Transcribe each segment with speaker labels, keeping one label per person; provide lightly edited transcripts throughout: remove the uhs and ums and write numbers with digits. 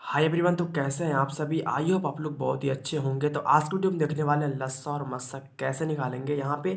Speaker 1: Hi everyone. तो कैसे हैं आप सभी? आई होप आप लोग बहुत ही अच्छे होंगे। तो आज की वीडियो में देखने वाले हैं लस्सा और मस्सा कैसे निकालेंगे। यहाँ पे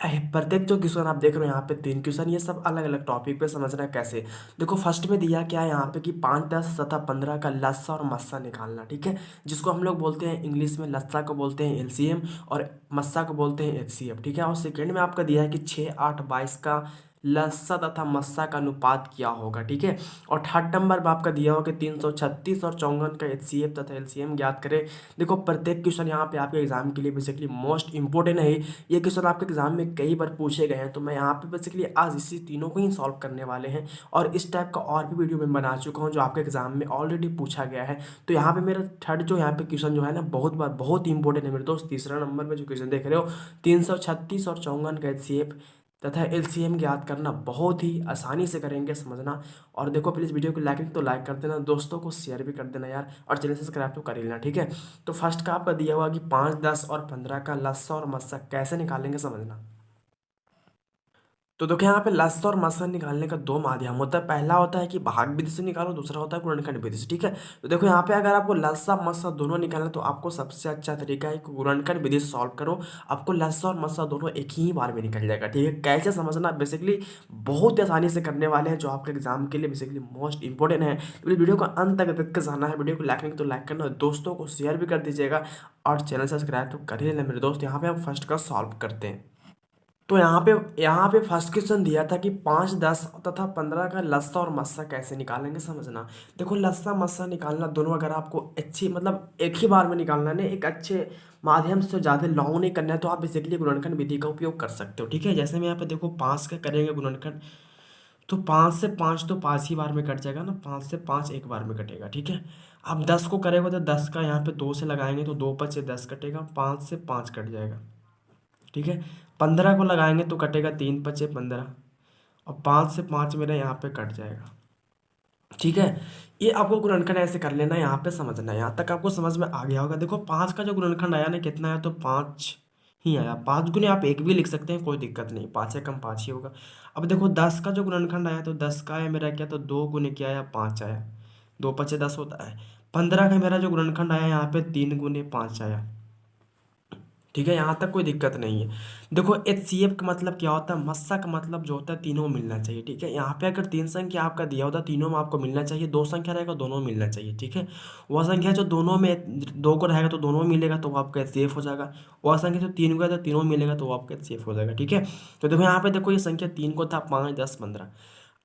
Speaker 1: प्रत्येक जो क्वेश्चन आप देख रहे हो, यहाँ पे 3 क्वेश्चन, ये सब अलग अलग टॉपिक पे समझना है कैसे। देखो फर्स्ट में दिया क्या है यहाँ पे कि 5, 10 तथा 15 का लस्सा और मस्सा निकालना, ठीक है। जिसको हम लोग बोलते हैं इंग्लिश में लस्सा को बोलते हैं एलसीएम और मस्सा को बोलते हैं एचसीएफ, ठीक है। और सेकेंड में आपका दिया है कि 6, 8, 22 का लस्सा तथा मस्सा का अनुपात क्या होगा, ठीक है। और थर्ड नंबर में आपका दिया होगा कि 336 और 54 का एचसीएफ तथा एलसीएम ज्ञात करें। देखो प्रत्येक क्वेश्चन यहाँ पे आपके एग्जाम के लिए बेसिकली मोस्ट इंपॉर्टेंट है। ये क्वेश्चन आपके एग्जाम में कई बार पूछे गए हैं, तो मैं यहाँ पे बेसिकली आज इसी तीनों को ही सॉल्व करने वाले हैं। और इस टाइप का और भी वीडियो मैं बना चुका हूँ जो आपके एग्जाम में ऑलरेडी पूछा गया है। तो यहाँ पे मेरा थर्ड जो यहाँ पे क्वेश्चन जो है ना, बहुत बार बहुत इंपॉर्टेंट है मेरे दोस्त। तीसरा नंबर में जो क्वेश्चन देख रहे हो, 336 और 54 का एचसीएफ तथा एलसीएम ज्ञात करना बहुत ही आसानी से करेंगे, समझना। और देखो प्लीज़ वीडियो को लाइक तो लाइक कर देना, दोस्तों को शेयर भी कर देना यार, और चैनल सब्सक्राइब तो कर ही लेना, ठीक है। तो फर्स्ट का आपका दिया हुआ कि 5, 10 और 15 का लस्सा और मस्सा कैसे निकालेंगे, समझना। तो देखो यहाँ पे लस्सा और मस्सा निकालने का दो माध्यम होता है। पहला होता है कि भाग विधि से निकालो, दूसरा होता है गुणनखंड विधि से, ठीक है। तो देखो यहाँ पे अगर आपको लस्सा मस्सा दोनों निकालना, तो आपको सबसे अच्छा तरीका है कि गुणनखंड विधि से सॉल्व करो। आपको लस्सा और मस्सा दोनों एक ही बार में निकल जाएगा, ठीक है। कैसे समझना, बेसिकली बहुत ही आसानी से करने वाले हैं, जो आपके एग्जाम के लिए बेसिकली मोस्ट इंपॉर्टेंट है। तो इस वीडियो को अंत तक देख के जाना है। वीडियो को लाइक नहीं तो लाइक करना, दोस्तों को शेयर भी कर दीजिएगा, और चैनल सब्सक्राइब तो कर ही लेना मेरे दोस्त। यहाँ पे हम फर्स्ट का सॉल्व करते हैं। तो यहाँ पे फर्स्ट क्वेश्चन दिया था कि 5, 10 तथा 15 का लस्सा और मस्सा कैसे निकालेंगे, समझना। देखो लस्सा मस्सा निकालना दोनों, अगर आपको अच्छी मतलब एक ही बार में निकालना है ना, एक अच्छे माध्यम से ज़्यादा लॉन्ग नहीं करना है, तो आप बेसिकली गुणनखंड विधि का उपयोग कर सकते हो, ठीक है। जैसे मैं यहाँ पे देखो 5 का करेंगे गुणनखंड, तो 5 से 5 तो 5 ही बार में कट जाएगा ना, 5 से 5 एक बार में कटेगा, ठीक है। अब 10 को करेंगे तो 10 का यहाँ पे 2 से लगाएंगे तो 2 5 से 10 कटेगा, 5 से 5 कट जाएगा, ठीक है। 15 को लगाएंगे तो कटेगा 3 5 15, और 5 से 5 मेरा यहाँ पे कट जाएगा, ठीक है। ये आपको गुणनखंड ऐसे कर लेना, यहाँ पे समझना है। यहाँ तक आपको समझ में आ गया होगा। देखो 5 का जो गुणनखंड आया ना, कितना आया, तो 5 ही आया। 5 गुने आप एक भी लिख सकते हैं, कोई दिक्कत नहीं, 5 से कम 5 ही होगा। अब देखो 10 का जो गुणनखंड आया, तो 10 का आया मेरा क्या, तो 2 गुने क्या आया, 5 आया। 2 5 10 होता है। 15 का मेरा जो गुणनखंड आया, यहाँ पे 3 गुने 5 आया, ठीक है। यहाँ तक कोई दिक्कत नहीं है। देखो एच सी एफ का मतलब क्या होता है, मस्सा का मतलब जो होता है तीनों मिलना चाहिए, ठीक है। यहाँ पे अगर 3 संख्या आपका दिया होता है, तीनों में आपको मिलना चाहिए। 2 संख्या रहेगा, दोनों में मिलना चाहिए, ठीक है। वह संख्या जो दोनों में 2 को रहेगा तो दोनों में मिलेगा, तो वो आपका एच सी एफ हो जाएगा। वह संख्या जो 3 को है तो तीनों में मिलेगा, तो वो आपका एच सी एफ हो जाएगा, ठीक है। तो देखो यहाँ पे देखो ये संख्या 3 को था, 5, 10, 15।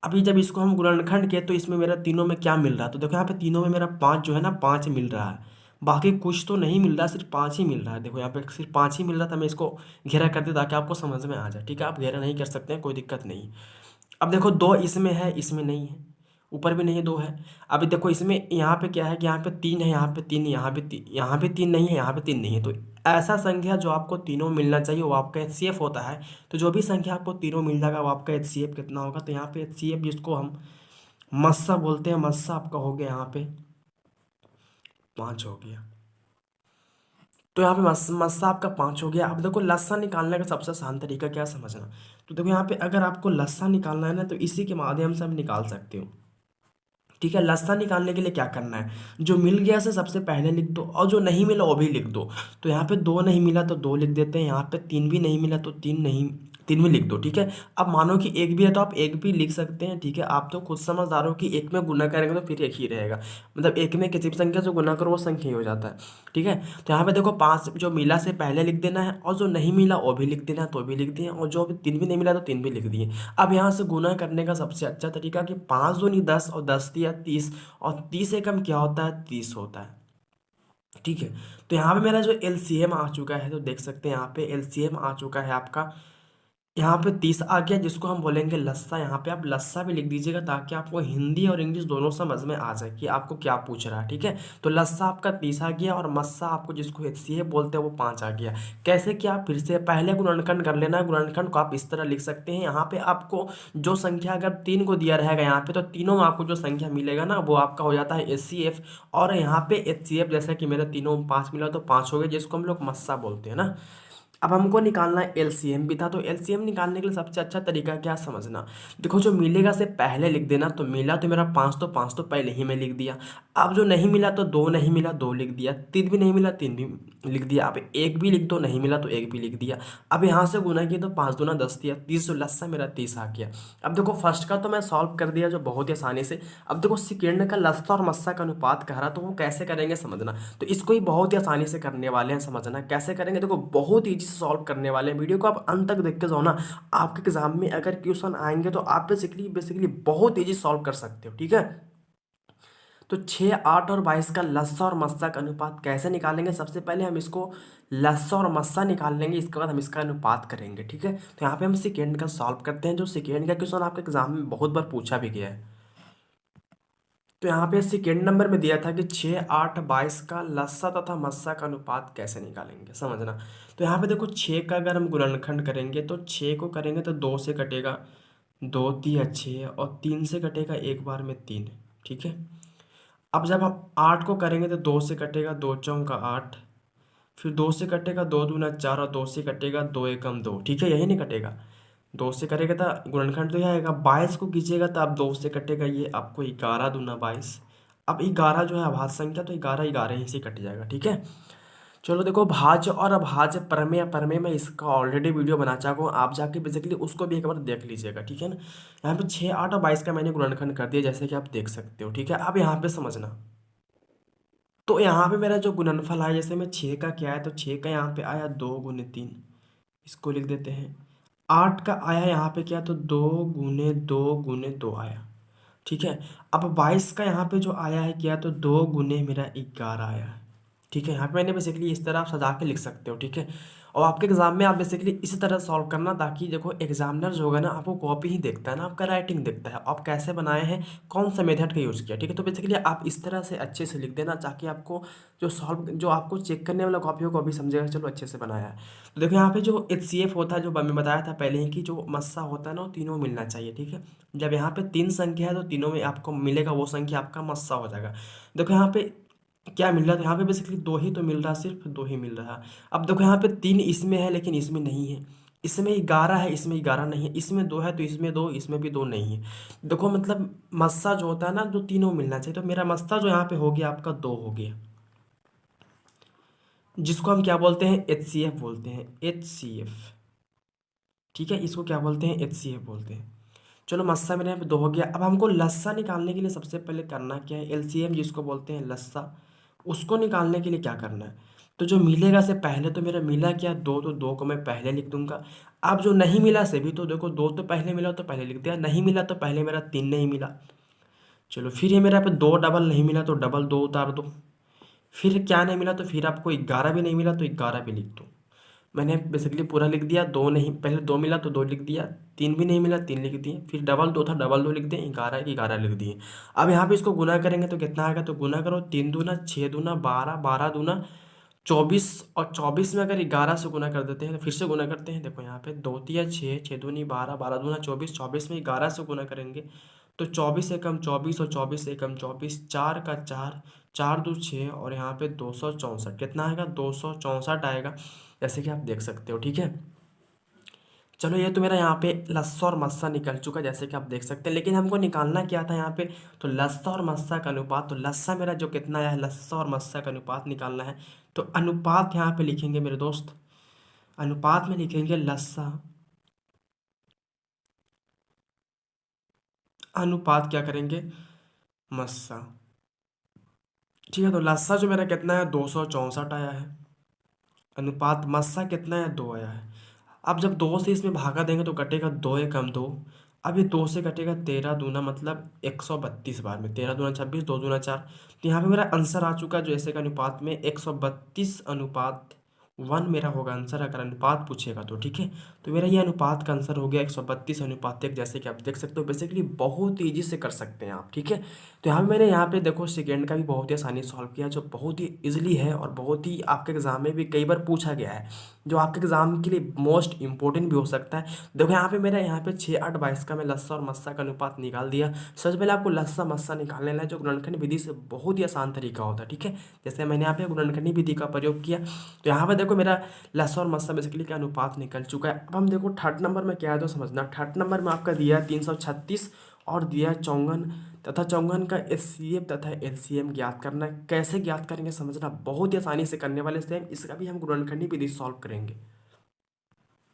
Speaker 1: अभी जब इसको हम गुणनखंड किए, तो इसमें मेरा तीनों में क्या मिल रहा है, तो देखो यहाँ पे तीनों में मेरा 5 जो है ना, 5 मिल रहा है। बाकी कुछ तो नहीं मिल रहा, सिर्फ 5 ही मिल रहा है। देखो यहाँ पे सिर्फ 5 ही मिल रहा था। मैं इसको घेरा कर दिया ताकि आपको समझ में आ जाए, ठीक है। आप घेरा नहीं कर सकते हैं, कोई दिक्कत नहीं। अब देखो 2 इसमें है, इसमें नहीं है, ऊपर भी नहीं है, 2 है। अभी देखो इसमें यहाँ पे क्या है कि यहाँ पे 3 है, यहाँ पे 3, यहाँ पे 3 नहीं है, यहाँ पे 3 नहीं है। तो ऐसा संख्या जो आपको तीनों मिलना चाहिए वो आपका एच सी एफ होता है। तो जो भी संख्या आपको तीनों मिल जाएगा, वो आपका एच सी एफ कितना होगा, तो यहाँ पे एच सी एफ जिसको हम मस्सा बोलते हैं, मस्सा आपका हो गया यहाँ पे 5 हो गया। तो यहाँ पे मस्सा आपका 5 हो गया। अब देखो लस्सा निकालने का सबसे आसान तरीका क्या है, समझना। तो देखो यहाँ पे अगर आपको लस्सा निकालना है ना, तो इसी के माध्यम से हम निकाल सकते हो, ठीक है। लस्सा निकालने के लिए क्या करना है, जो मिल गया से सबसे पहले लिख दो, और जो नहीं मिला वो भी लिख दो। तो यहाँ पे 2 नहीं मिला तो 2 लिख देते हैं, यहाँ पे 3 भी नहीं मिला तो 3 नहीं, 3 भी लिख दो, ठीक है। अब मानो कि एक भी है तो आप एक भी लिख सकते हैं, ठीक है। आप तो खुद समझदार हो कि एक में गुना करेंगे तो फिर एक ही रहेगा, मतलब एक में किसी भी संख्या से गुना करो वो संख्या ही हो जाता है, ठीक है। तो यहाँ पे देखो 5 जो मिला से पहले लिख देना है, और जो नहीं मिला वो भी लिख देना है, तो भी लिख दिए, और जो 3 भी नहीं मिला तो 3 भी लिख दिए। अब यहाँ से गुना करने का सबसे अच्छा तरीका कि 5 दूनी 10 और 10 दिया 30, और 30 एकम क्या होता है, 30 होता है, ठीक है। तो यहाँ पे मेरा जो एलसीएम आ चुका है, तो देख सकते हैं यहाँ पे एलसीएम आ चुका है आपका, यहाँ पे 30 आ गया, जिसको हम बोलेंगे लस्सा। यहाँ पे आप लस्सा भी लिख दीजिएगा ताकि आपको हिंदी और इंग्लिश दोनों समझ में आ जाए कि आपको क्या पूछ रहा है, ठीक है। तो लस्सा आपका 30 आ गया, और मस्सा आपको जिसको एचसीए बोलते हैं वो 5 आ गया। कैसे क्या, फिर से पहले गुणनखंड कर लेना है। गुणनखंड को आप इस तरह लिख सकते हैं, यहाँ पे आपको जो संख्या अगर 3 को दिया रहेगा यहाँ पे, तो तीनों में आपको जो संख्या मिलेगा ना, वो आपका हो जाता है एच सी एफ। और यहाँ पे एच सी एफ जैसा कि मेरे तीनों में 5 मिला तो 5 हो गया, जिसको हम लोग मस्सा बोलते हैं ना। अब हमको निकालना है एलसीएम भी था, तो एलसीएम निकालने के लिए सबसे अच्छा तरीका क्या समझना। देखो जो मिलेगा से पहले लिख देना, तो मिला तो मेरा पाँच तो पहले ही मैं लिख दिया। अब जो नहीं मिला तो दो नहीं मिला दो लिख दिया, तीन भी नहीं मिला तीन भी लिख दिया। अब एक भी लिख दो, नहीं मिला तो एक भी लिख दिया। अब यहाँ से गुना किया तो 5 दूना 10 दिया, 30 जो लस्सा मेरा 30 आ गया। अब देखो फर्स्ट का तो मैं सॉल्व कर दिया जो बहुत ही आसानी से। अब देखो सेकेंड का लस्सा और मस्सा का अनुपात कह रहा, तो वो कैसे करेंगे समझना। तो इसको ही बहुत ही आसानी से करने वाले हैं, समझना कैसे करेंगे। देखो बहुत ईजी से सॉल्व करने वाले हैं, वीडियो को आप अंत तक देख के जाओ ना। आपके एग्जाम में अगर क्वेश्चन आएंगे तो आप बेसिकली बेसिकली बहुत ईजी सॉल्व कर सकते हो, ठीक है। तो 6, 8 और 22 का लस्सा और मस्सा का अनुपात कैसे निकालेंगे। सबसे पहले हम इसको लस्सा और मस्सा निकाल लेंगे, इसके बाद हम इसका अनुपात करेंगे, ठीक है। तो यहाँ पे हम सेकेंड का सॉल्व करते हैं, जो सेकेंड का क्वेश्चन आपके एग्जाम में बहुत बार पूछा भी गया है। तो यहाँ पे सेकेंड नंबर में दिया था कि 6, 8, 22 का लस्सा तथा मस्सा का अनुपात कैसे निकालेंगे समझना। तो यहाँ पे देखो 6 का अगर हम गुणनखंड करेंगे तो 6 को करेंगे तो 2 से कटेगा, 2 तिया 6, और 3 से कटेगा एक बार में 3, ठीक है। अब जब हम 8 को करेंगे तो 2 से कटेगा, 2 चौका 8, फिर 2 से कटेगा 2 दूना 4, और 2 से कटेगा 2 एकम 2, ठीक है। यही नहीं कटेगा, 2 से करेगा तो गुणनखंड तो यह आएगा। 22 को कीजिएगा तो आप 2 से कटेगा, ये आपको 11 दूना 22। अब 11 जो है अभाज्य संख्या, तो 11 11 ही से कट जाएगा, ठीक है। चलो देखो भाज्य और अभाज्य प्रमेय प्रमेय में इसका ऑलरेडी वीडियो बना चाहूँ, आप जाके बेसिकली उसको भी एक बार देख लीजिएगा, ठीक है ना। यहाँ पे 6, 8 और 22 का मैंने गुणनखंड कर दिया, जैसे कि आप देख सकते हो, ठीक है। अब यहाँ पे समझना, तो यहाँ पे मेरा जो गुणनफल आया, जैसे मैं 6 का क्या है, तो 6 का यहाँ पे आया 2 × 3, इसको लिख देते हैं। 8 का आया यहाँ पे क्या, तो 2 × 2 × 2 आया, ठीक है। अब 22 का यहाँ पे जो आया है क्या, तो 2 गुने मेरा 11 आया है, ठीक है। यहाँ पे मैंने बेसिकली इस तरह आप सजा के लिख सकते हो, ठीक है। और आपके एग्जाम में आप बेसिकली इसी तरह सॉल्व करना, ताकि देखो एग्जामिनर जो होगा ना, आपको कॉपी ही देखता है ना, आपका राइटिंग देखता है, आप कैसे बनाए हैं, कौन सा मेथड का यूज़ किया, ठीक है। तो बेसिकली आप इस तरह से अच्छे से लिख देना, ताकि आपको जो आपको चेक करने वाला कॉपी हो, कॉपी समझेगा चलो अच्छे से बनाया है। तो देखो यहाँ पे जो HCF होता है, जो मैं बताया था पहले ही कि जो मस्सा होता है ना, वो तीनों मिलना चाहिए, ठीक है। जब यहाँ पे 3 संख्या है तो तीनों में आपको मिलेगा, वो संख्या आपका मस्सा हो जाएगा। देखो यहाँ पे क्या मिल रहा था, यहाँ पे बेसिकली 2 ही तो मिल रहा, सिर्फ 2 ही मिल रहा। अब देखो यहाँ पे 3 इसमें है लेकिन इसमें नहीं है, इसमें 11 है इसमें 11 नहीं है, इसमें 2 है तो इसमें 2, इसमें भी 2 नहीं है। देखो मतलब मस्सा जो होता है ना, जो तीनों मिलना चाहिए, तो मेरा मस्सा जो यहाँ पे हो गया आपका 2 हो गया, जिसको हम क्या बोलते हैं, HCF बोलते हैं, HCF, ठीक है। इसको क्या बोलते हैं, HCF बोलते हैं। चलो मस्सा मेरे यहाँ पे 2 हो गया। अब हमको लस्सा निकालने के लिए सबसे पहले करना क्या है, LCM जिसको बोलते हैं लस्सा, उसको निकालने के लिए क्या करना है। तो जो मिलेगा से पहले तो मेरा मिला क्या, 2, तो 2 को मैं पहले लिख दूंगा। अब जो नहीं मिला से भी, तो देखो 2 तो पहले मिला तो पहले लिख दिया, नहीं मिला तो पहले मेरा 3 नहीं मिला। चलो फिर ये मेरा यहाँ पे 2 डबल नहीं मिला, तो डबल 2 उतार दो। फिर क्या नहीं मिला, तो फिर आपको 11 भी नहीं मिला, तो 11 भी लिख दो। मैंने बेसिकली पूरा लिख दिया। 2 नहीं, पहले 2 मिला तो 2 लिख दिया, 3 भी नहीं मिला 3 लिख दिए, फिर डबल 2 था डबल 2 लिख दिए, 11 11 लिख दिए। अब यहाँ पे इसको गुना करेंगे तो कितना आएगा, तो गुना करो, 3 दूना 6 दूना 12, 12 दूना 24, और 24 में अगर 11 से गुना कर देते हैं, तो फिर से गुना करते हैं। देखो यहाँ पे 2 तिया 6, 6 दूनी 12, 12 दूना 24, 24 में 11 से गुना करेंगे तो 24 एकम 24, और 24 एकम 24, 4 का 4, 4 दो 6, और यहाँ पे 264, कितना आएगा, 264 आएगा, जैसे कि आप देख सकते हो, ठीक है। चलो ये तो मेरा यहाँ पे लस्सा और मस्सा निकल चुका, जैसे कि आप देख सकते हैं। लेकिन हमको निकालना क्या था यहाँ पे, तो लस्सा और मस्सा का अनुपात। तो लस्सा मेरा जो कितना आया है, लस्सा और मस्सा का अनुपात निकालना है। तो अनुपात यहाँ पे लिखेंगे मेरे दोस्त, अनुपात में लिखेंगे लस्सा अनुपात क्या करेंगे, मस्सा, ठीक है। तो लस्सा जो मेरा कितना है, 264 आया है। अनुपात मस्सा कितना है, 2 आया है। अब जब 2 से इसमें भागा देंगे तो कटेगा 2 एकम 2। अब ये 2 से कटेगा 13 दूना मतलब 132 बार में, 13 दूना 26, 2 दूना 4। तो यहाँ पे मेरा आंसर आ चुका, जो ऐसे का अनुपात में 132 अनुपात 1 मेरा होगा आंसर, अगर अनुपात पूछेगा तो, ठीक है। तो मेरा ये अनुपात का आंसर हो गया 132:1, जैसे कि आप देख सकते हो। बेसिकली बहुत ईजी से कर सकते हैं आप, ठीक है। तो यहाँ पे मैंने यहाँ पे देखो सेकेंड का भी बहुत ही आसानी सॉल्व किया, जो बहुत ही इजीली है और बहुत ही आपके एग्जाम में भी कई बार पूछा गया है, जो आपके एग्जाम के लिए मोस्ट इंपॉर्टेंट भी हो सकता है। देखो यहाँ पे मेरा यहाँ पे 6, 8, 22 का मैं लस्सा और मस्सा का अनुपात निकाल दिया। सबसे पहले आपको लस्सा मस्सा निकालने है, जो गुणनखंड विधि से बहुत ही आसान तरीका होता है, ठीक है। जैसे मैंने यहाँ पे गुणनखंडी विधि का प्रयोग किया, तो यहाँ पे देखो मेरा लस्सा और मस्सा बेसिकली का अनुपात निकल चुका है। अब हम देखो थर्ड नंबर में क्या है तो समझना। थर्ड नंबर में आपका दिया है 336 और दिया है 54 तथा 54 का एचसीएफ तथा एलसीएम ज्ञात करना है। कैसे ज्ञात करेंगे समझना, बहुत ही आसानी से करने वाले सेम इसका भी हम गुणनखंडी विधि सॉल्व करेंगे।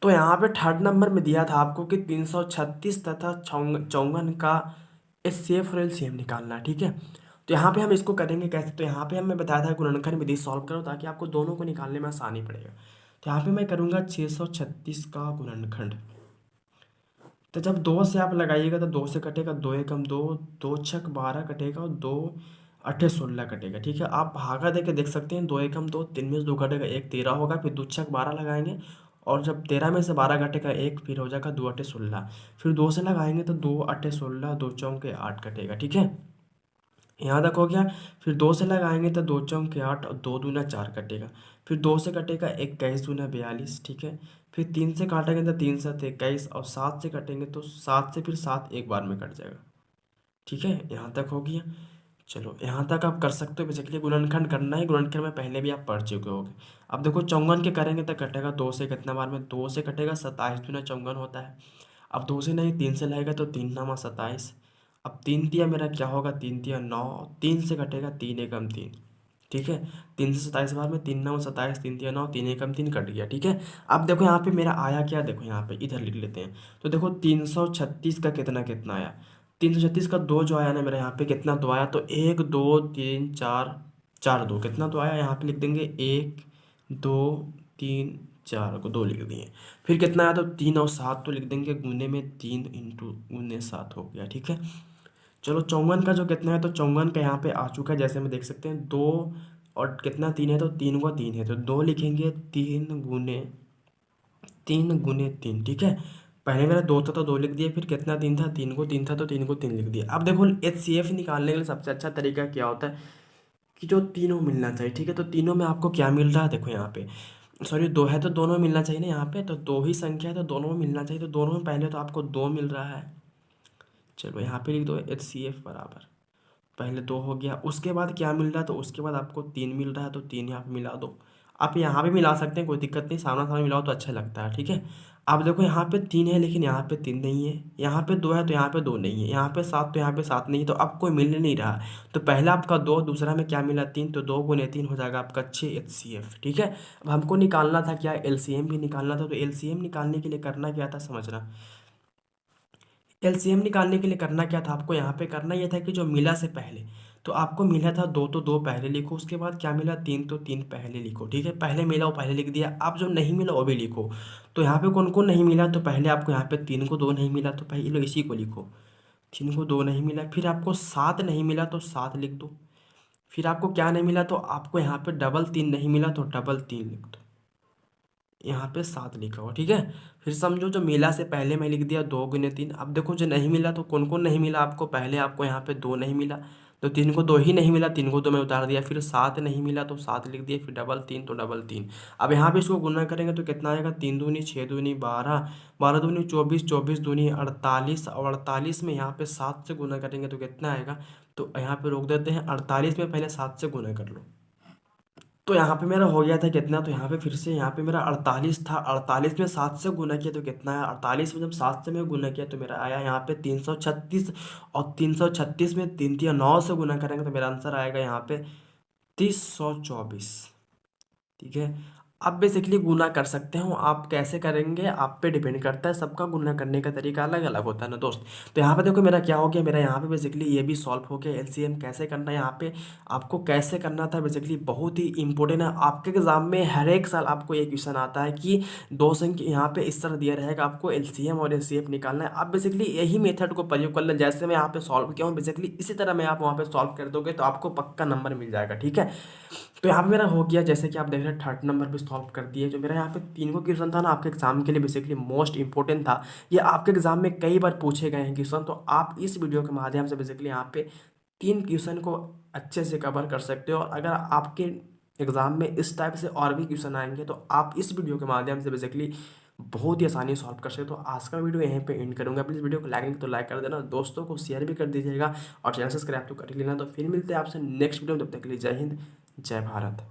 Speaker 1: तो यहाँ पे थर्ड नंबर में दिया था आपको कि 336 तथा 54 का एचसीएफ और एलसीएम निकालना है, ठीक है। तो यहाँ पे हम इसको करेंगे कैसे, तो यहाँ पे हमें बताया था गुणनखंड विधि सॉल्व करो ताकि आपको दोनों को निकालने में आसानी पड़ेगा। तो यहाँ पे मैं करूँगा 636 का गुणनखंड। तो जब 2 से आप लगाइएगा तो 2 से कटेगा, 2 एकम 2, 2 छक 12 कटेगा और 2 अठे 16 कटेगा, ठीक है। आप भागा दे के देख सकते हैं, 2 एकम 2, 3 में से 2 कटेगा 1, 13 होगा। फिर 2 छक 12 लगाएंगे और जब 13 में से 12 घटेगा 1, फिर हो जाएगा 2 अठे 16। फिर 2 से लगाएंगे तो 2 अठे 16, 2 चौके 8 कटेगा, ठीक है। यहाँ तक हो गया। फिर 2 से लगाएंगे तो 2 चौके 8 और 2 दूना 4 कटेगा। फिर 2 से कटेगा 21 दूना 42, ठीक है। फिर 3 से काटेंगे तो 3 7 21 और 7 से कटेंगे तो 7 से फिर 7 एक बार में कट जाएगा, ठीक है। यहाँ तक हो गया। चलो यहाँ तक आप कर सकते हो। बेसिकली गुणनखंड करना है, गुणनखंड में पहले भी आप पढ़ चुके होगे। अब देखो 54 के करेंगे तो कटेगा 2 से कितना बार में, 2 से कटेगा 27 दूना 54 होता है। अब 2 से नहीं 3 से लगेगा तो 3 नामा 27। अब 3 तिया मेरा क्या होगा, 3 तिया 9, 3 से कटेगा 3 एकम 3, ठीक है। 3 से 27 बार में 3 नामा 27, 3 तिया 9, 3 एकम 3 कट गया, ठीक है। अब देखो यहाँ पे मेरा आया क्या, देखो यहाँ पे इधर लिख लेते हैं। तो देखो 336 का कितना कितना आया, 336 का 2 जो आया ना मेरा यहाँ पे कितना 2 आया, तो 1 2 3 4, 4 2 कितना 2 आया, यहाँ पे लिख देंगे 1 2 3 4 को 2 लिख दिए। फिर कितना आया, तो 3 और 7 तो लिख देंगे गुने में 3 इंटू गुने 7 हो गया, ठीक है। चलो 54 का जो कितना है, तो 54 का यहाँ पे आ चुका है, जैसे हम देख सकते हैं 2 और कितना 3 है, तो 3 को 3 है तो 2 लिखेंगे, 3 गुने 3, ठीक है। पहले मेरा 2 था तो 2 लिख दिया, फिर कितना 3 था, 3 को 3 था तो 3 को 3 लिख दिया। अब देखो एचसीएफ निकालने के लिए सबसे अच्छा तरीका क्या होता है कि जो तीनों मिलना चाहिए, ठीक है। तो तीनों में आपको क्या मिल रहा है, देखो यहाँ पे सॉरी 2 है तो दोनों मिलना चाहिए ना, यहाँ पे तो 2 ही संख्या है तो दोनों में मिलना चाहिए। तो दोनों में पहले तो आपको 2 मिल रहा है, चलो यहाँ पे लिख दो एचसीएफ बराबर, पहले 2 हो गया। उसके बाद क्या मिल रहा है, तो उसके बाद आपको 3 मिल रहा है, तो 3 यहाँ पे मिला दो। आप यहाँ भी मिला सकते हैं, कोई दिक्कत नहीं, सामना सामने मिलाओ तो अच्छा लगता है, ठीक है। आप देखो यहाँ पे 3 है लेकिन यहाँ पे 3 नहीं है, यहाँ पे 2 है तो यहाँ पे 2 नहीं है, यहाँ पे 7 तो यहाँ पे 7 नहीं है, तो अब कोई मिल नहीं रहा। तो पहला आपका 2, दूसरा में क्या मिला 3, तो 2 गुने 3 हो जाएगा आपका 6 एचसीएफ, ठीक है। अब हमको निकालना था क्या, एलसीएम भी निकालना था। तो एलसीएम निकालने के लिए करना क्या था समझना, एलसीएम निकालने के लिए करना क्या था आपको, यहाँ पे करना यह था कि जो मिला से पहले, तो आपको मिला था 2 तो 2 पहले लिखो, उसके बाद क्या मिला 3 तो 3 पहले लिखो, ठीक है। पहले मिला वो पहले लिख दिया। आप जो नहीं मिला वो भी लिखो। तो यहाँ पे कौन कौन नहीं मिला, तो पहले आपको यहाँ पे 3 को 2 नहीं मिला तो पहले इसी को लिखो, 3 को 2 नहीं मिला। फिर आपको 7 नहीं मिला तो 7 लिख दो। फिर आपको क्या नहीं मिला, तो आपको यहाँ पे डबल 3 नहीं मिला तो डबल 3 लिख दो, यहाँ पे 7 लिखा हुआ, ठीक है। फिर समझो जो मिला से पहले मैं लिख दिया 2 गुने 3। अब देखो जो नहीं मिला तो कौन कौन नहीं मिला आपको, पहले आपको यहाँ पे 2 नहीं मिला तो 3 को 2 ही नहीं मिला, 3 को 2 मैं उतार दिया। फिर 7 नहीं मिला तो 7 लिख दिया, फिर डबल 3 तो डबल 3। अब यहाँ पे इसको गुना करेंगे तो कितना आएगा, 3 दूनी 6 दूनी 12, 12 दूनी 24, 24 दूनी 48 और 48 में यहाँ पे 7 से गुना करेंगे तो कितना आएगा। तो यहाँ पे रोक देते हैं, 48 में पहले 7 से गुना कर लो। तो यहाँ पे मेरा हो गया था कितना, तो यहाँ पे फिर से यहाँ पे मेरा 48 था, 48 में 7 से गुना किया तो कितना है, 48 में जब 7 से मैं गुना किया तो मेरा आया यहाँ पे 336। और 336 में 3 या 9 से गुना करेंगे तो मेरा आंसर आएगा यहाँ पे 3024, ठीक है। आप बेसिकली गुना कर सकते हो, आप कैसे करेंगे आप पे डिपेंड करता है, सबका गुना करने का तरीका अलग अलग होता है ना दोस्त। तो यहाँ पे देखो मेरा क्या हो गया, मेरा यहाँ पे बेसिकली ये भी सॉल्व हो गया। एलसीएम कैसे करना है यहाँ पे आपको कैसे करना था, बेसिकली बहुत ही इंपॉर्टेंट है। आपके एग्जाम में हर एक साल आपको एक क्वेश्चन आता है कि 2 संख्या यहाँ पे इस तरह दिया रहेगा, आपको एलसीएम और एचसीएफ निकालना है। आप बेसिकली यही मेथड को प्रयोग कर लें, जैसे मैं यहाँ पे सॉल्व किया हूँ बेसिकली इसी तरह मैं आप वहाँ पे सॉल्व कर दोगे तो आपको पक्का नंबर मिल जाएगा, ठीक है। तो यहाँ पे मेरा हो गया, जैसे कि आप देख रहे हैं 3rd नंबर पे सॉल्व कर दिए। जो मेरा यहाँ पे 3 को क्वेश्चन था ना आपके एग्जाम के लिए बेसिकली मोस्ट इंपॉर्टेंट था, ये आपके एग्जाम में कई बार पूछे गए हैं क्वेश्चन, तो आप इस वीडियो के माध्यम से बेसिकली यहाँ पे 3 क्वेश्चन को अच्छे से कवर कर सकते हो। और अगर आपके एग्जाम में इस टाइप से और भी क्वेश्चन आएंगे तो आप इस वीडियो के माध्यम से बेसिकली बहुत ही आसानी से सॉल्व कर सकते हो। तो आज का वीडियो यहीं पे एंड करूंगा। प्लीज़ वीडियो को लाइक नहीं तो लाइक कर देना, दोस्तों को शेयर भी कर दीजिएगा और चैनल सब्सक्राइब तो कर ही लेना। तो फिर मिलते हैं आपसे नेक्स्ट वीडियो में, तब तक के लिए जय हिंद, जय भारत।